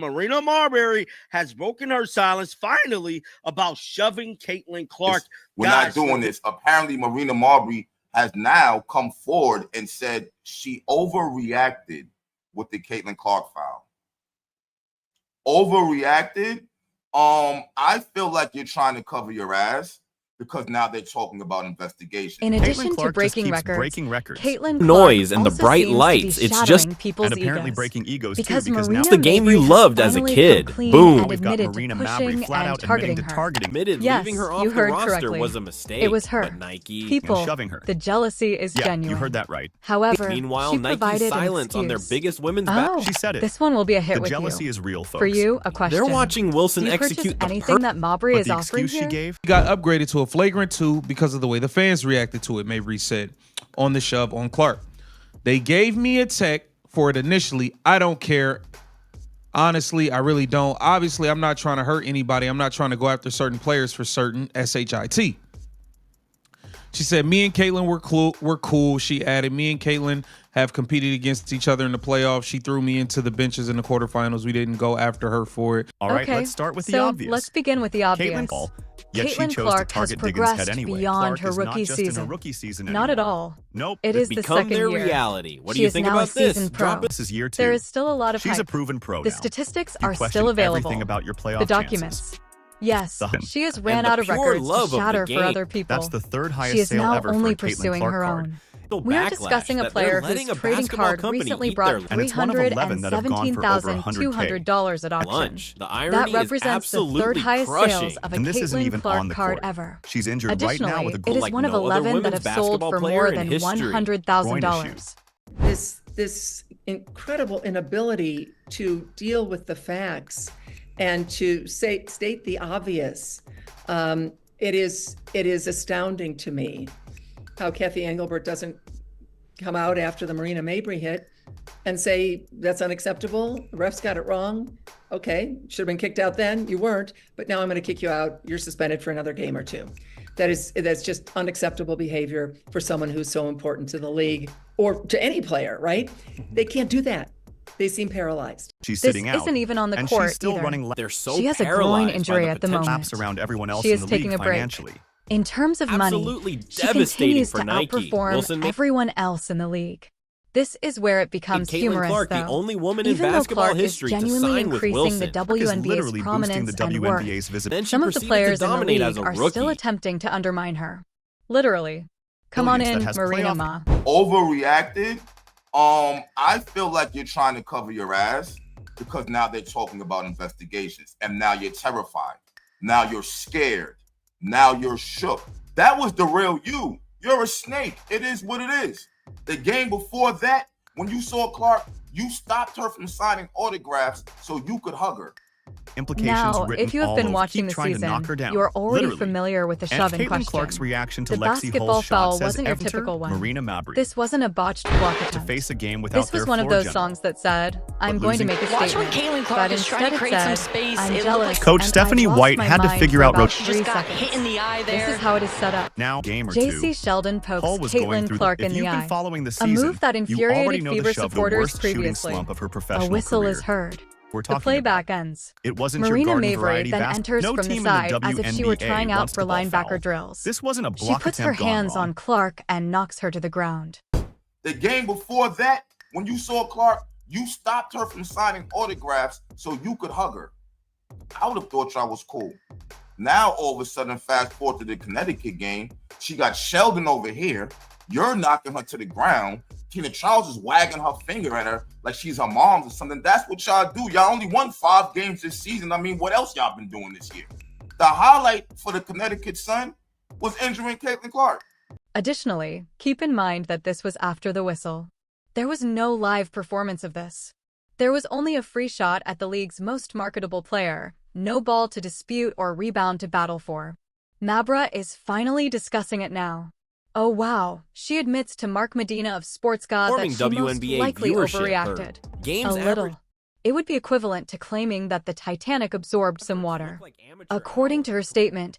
like Marina Mabrey has broken her silence finally about shoving Caitlin Clark. We're not doing this. Apparently, Marina Mabrey has now come forward and said she overreacted with the Caitlin Clark foul. Overreacted. I feel like you're trying to cover your ass because now they're talking about investigation. In addition to breaking records, Caitlin noise and the bright lights, it's just and apparently breaking egos because too. Because Marina now the game you loved as a kid. Boom. We've got Marina Mabrey flat out admitting to targeting. Admitted yes, leaving her off you the heard roster correctly. was a mistake. It was her. But Nike People, and shoving her. The jealousy is genuine. You heard that right. However, meanwhile, she Nike's provided silence on their biggest women's back. She said it. This one will be a hit the with jealousy you. is real, folks. For you, a question. They're watching Wilson Do you execute purchase anything that Mabrey but is the offering excuse here? she gave got upgraded to a flagrant 2 because of the way the fans reacted to it, Mabrey said on the shove on Clark. They gave me a tech for it initially. I don't care. Honestly, I really don't. Obviously, I'm not trying to hurt anybody. I'm not trying to go after certain players for certain. SHIT. She said, me and Caitlin were cool. She added, me and Caitlin have competed against each other in the playoffs. She threw me into the benches in the quarterfinals. We didn't go after her for it. All right, okay, let's start with the obvious. Let's begin with the obvious. Caitlin Clark has progressed beyond her rookie season. Not at all. Nope. It is the second their year. reality. What do She you is think now about a seasoned this? pro. This is year 2. There is still a lot of She's hype. a proven pro The now. statistics You are question still available. everything about your playoff The documents. chances. Yes, she has ran the out of pure records love to of the shatter for game. other people. That's the third highest She is sale now ever only for a Caitlin pursuing Clark her card. own. The We are backlash discussing a that player they're whose letting a trading basketball card company recently eat brought their And it's one of 11 that have gone for over $317,200 at auction. lunch. The irony That is represents the absolutely third highest crushing. sales of a And this isn't Caitlin even Clark on the card court. ever. She's injured Additionally, right now with a it goal is like one of no other 11 that women's have sold basketball for player more in than history. $100,000. This incredible inability to deal with the facts and to state the obvious. It is astounding to me how Kathy Engelbert doesn't come out after the Marina Mabrey hit and say that's unacceptable. The refs got it wrong. Okay, should have been kicked out then. You weren't, but now I'm going to kick you out. You're suspended for another game or 2. That's just unacceptable behavior for someone who's so important to the league or to any player, right? They can't do that. They seem paralyzed. She's sitting out. This isn't even on the and court she's still either. running. They're so She has a paralyzed groin injury by the at the potential moment. laps around everyone else She in is the taking league a break. financially. In terms of Absolutely money, she devastating continues for to Nike. outperform Wilson, everyone else in the league. This is where it becomes Caitlin humorous, Clark, though. the only woman in Even though basketball Clark history is to genuinely sign with increasing Wilson. the Clark is literally WNBA's boosting prominence the and worth, WNBA's visibility. Then she some of the proceeded players to in the dominate league as a are rookie. still attempting to undermine her. Literally. Come on in, Marina Ma. Overreacted. I feel like you're trying to cover your ass because now they're talking about investigations and now you're terrified. Now you're scared. Now you're shook. That was the real you. You're a snake. It is what it is. The game before that, when you saw Clark, you stopped her from signing autographs so you could hug her. Implications Now, written if you have all been over. watching Keep the trying to knock her season, down. you are already Literally. familiar with the And shove in Caitlin question. Clark's reaction to The Lexi basketball Hull's foul shot says wasn't your enter typical one. Marina Mabrey. This wasn't a botched block to attempt. face a game without This was their one of floor those general. songs that said, I'm going to make a Watch statement. when Caitlin Clark But is trying to instead create it some said, space. I'm It jealous. looked like Coach and Stephanie I lost White my had to mind figure for out about rot- she 3 just got seconds. hit in the eye there. This is how it is set up. Now, game or J.C. two. Sheldon Hull pokes was going Caitlin through Clark if in the you've been eye. following the A season, move that you already infuriated know the Fever shove, the supporters worst shooting previously. slump of her A professional whistle career. is heard. We're The talking playback about. ends. It wasn't Marina your garden Mabrey variety then basket. enters No from the team in side the as if she were WNBA trying out wants for to call linebacker foul. drills. This wasn't a She block puts her attempt gone hands wrong. on Clark and knocks her to the ground. The game before that, when you saw Clark, you stopped her from signing autographs so you could hug her. I would have thought y'all was cool. Now, all of a sudden, fast forward to the Connecticut game, she got Sheldon over here. You're knocking her to the ground. Tina Charles is wagging her finger at her like she's her mom or something. That's what y'all do. Y'all only won 5 games this season. I mean, what else y'all been doing this year? The highlight for the Connecticut Sun was injuring Caitlin Clark. Additionally, keep in mind that this was after the whistle. There was no live performance of this. There was only a free shot at the league's most marketable player, no ball to dispute or rebound to battle for. Mabrey is finally discussing it now. Oh wow, she admits to Mark Medina of Sports God that she most WNBA likely viewership overreacted. Games A little. It would be equivalent to claiming that the Titanic absorbed some water. According to her statement,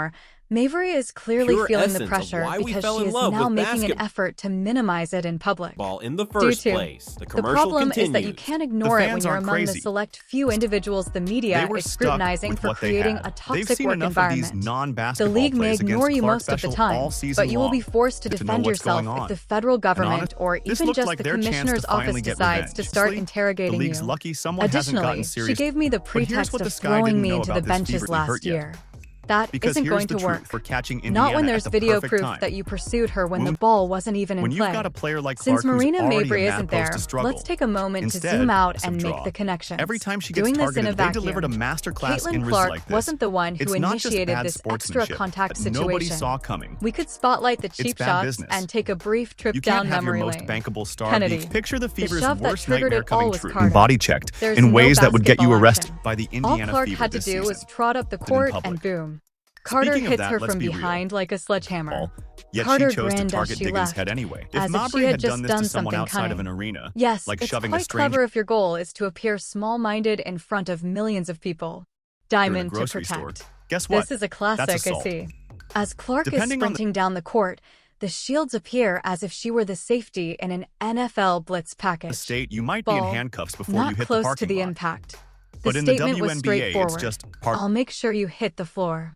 more, Mabrey is clearly Pure feeling essence the of pressure why we because fell she in is love now with making an basketball. effort to minimize it in public. In the first Due to place, the the commercial problem continues. is that you can't ignore it when fans you're aren't among the crazy. select few individuals the media They were is stuck scrutinizing with for what they creating had. a They've toxic seen work enough of these environment. The non-basketball league may plays ignore against you Clark most of the Special time, all season but you will be long forced to to know defend what's yourself going if on. the federal government or this even looked just like the their chance to commissioner's finally office get decides to revenge. start See, interrogating the league's you. lucky someone hasn't Additionally, gotten she serious. gave me the But here's pretext what of this guy throwing didn't me know into about the this benches feverishly last hurt yet. year. That Because isn't here's going the to work. truth for catching Indiana Not when at there's the video perfect proof time. that you pursued her when the ball wasn't even in When play. you've got a player like Since Clark who's Marina already Mabrey in that isn't post there, to struggle. let's take a moment Instead, to zoom out some and draw. make the connections. Every time she gets Doing this in targeted, a they vacuum. delivered a masterclass in Caitlin results Clark like this. wasn't the one who It's not just initiated bad this extra sportsmanship contact that nobody situation. saw coming. We could spotlight the cheap bad shots business. and take a brief trip You down can't have your memory most lane. bankable star Kennedy. picture the Fever's shove that worst triggered nightmare it all coming was true Carter. and body checked There's in no ways that would get you basketball arrested action. by the All Indiana Clark Fever had to this do season. was trot up the in court public. and boom. Carter Speaking of hits that, her let's from be real. behind like a sledgehammer. Ball, Yet Carter she chose to grinned as target she Diggins' left, head anyway. If as if she Mabrey had had just done this done to someone something outside of cunning. an arena, Yes, like it's shoving a quite stranger clever if your goal is to appear small-minded in front of millions of people. Diamond to grocery store, protect. guess what? This is a classic, That's I assault. see. As Clark is Depending on the- sprinting down the court, the shields appear as if she were the safety in an NFL blitz package. The state, you might be in Ball, handcuffs before not you hit close the parking to the lot. impact. But The in the statement was WNBA, it's straightforward. just part I'll make sure you hit the floor.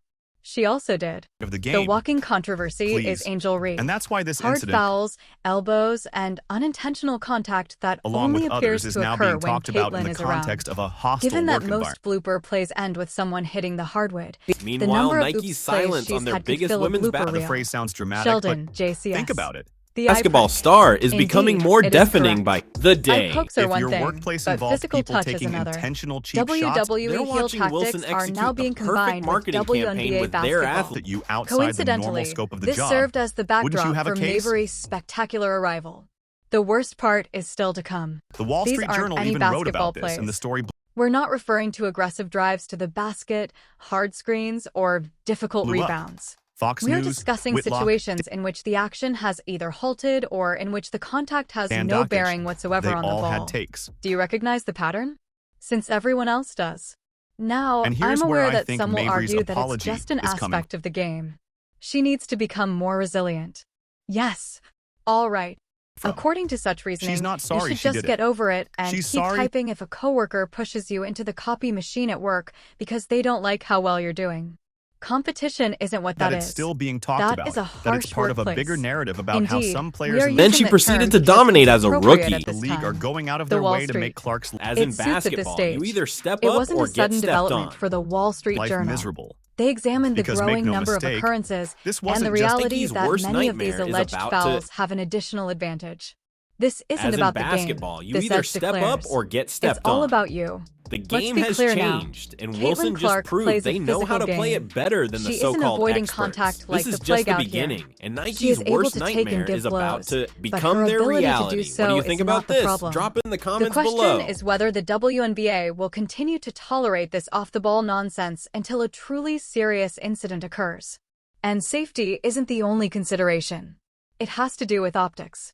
She also did. of the game. The walking controversy Please. is Angel Reese. And that's why this Hard incident, fouls, elbows, and unintentional contact that along only with appears others, is to now occur being when talked about in Caitlin the is around. context of a hostile Given that work most environment. blooper plays end with someone hitting the hardwood, the Meanwhile, number of Nike's oops plays silence she's on their had could biggest fill a women's blooper battle. The reel. phrase sounds dramatic, Sheldon, but JCS. think about it. The Basketball eye prick. star is Indeed, becoming more it is deafening by correct. the day. Eye pokes are If one your thing, workplace but involves physical people touch is taking another. intentional cheap shots, WWE They're heel watching Wilson tactics are execute now the being perfect combined with marketing campaign WNBA with their basketball. athlete. that you outside the normal Coincidentally, scope of the this job. served as the Wouldn't you backdrop have a for case? Mabrey's spectacular arrival. The worst part is still to come. The Wall These Street aren't Journal any even wrote basketball about this, and the plays. story We're not referring to aggressive drives to the basket, hard screens, or difficult blew up. rebounds. Fox We are News, discussing Whitlock, situations in which the action has either halted or in which the contact has Dan no Dockich. bearing whatsoever They on the all ball. had takes. Do you recognize the pattern? Since everyone else does. Now, And I'm here's where aware I that think some will Mabrey's argue that it's apology just an is coming. aspect of the game. She needs to become more resilient. Yes. All right. From. According to such reasoning, She's not sorry you should she just did get it. over it and She's keep sorry. typing if a coworker pushes you into the copy machine at work because they don't like how well you're doing. Competition isn't what that that it's is. still being talked That about. is a That it's harsh part of a workplace. bigger narrative about how Indeed, some we players are in Then using she that proceeded term to because dominate it's as a appropriate rookie. at the this league are time. going out of The their Wall way to Street. make Clark's As It in suits at this basketball, stage. you either step It up wasn't or a get sudden stepped development on. for the Wall Street life Journal. miserable. They examined the Because make growing no number mistake, of occurrences this and wasn't the just reality Nikki's that worst many of these nightmare is alleged about fouls to- have an additional advantage. This isn't As in about the basketball, game. you This either edge step declares. up or get stepped It's all on. about you. The Let's game be has clear now. changed, and Caitlin Wilson just Clark proved plays a they know how to physical play game. it better than the She isn't so-called avoiding experts. contact like This is the just the playground here. beginning, and She is Nike's able worst to take nightmare and give is about blows, to but become her their ability to do reality. so What do you is think not about the this? problem. Drop it in the The comments question below. is whether the WNBA will continue to tolerate this off-the-ball nonsense until a truly serious incident occurs. And safety isn't the only consideration. It has to do with optics.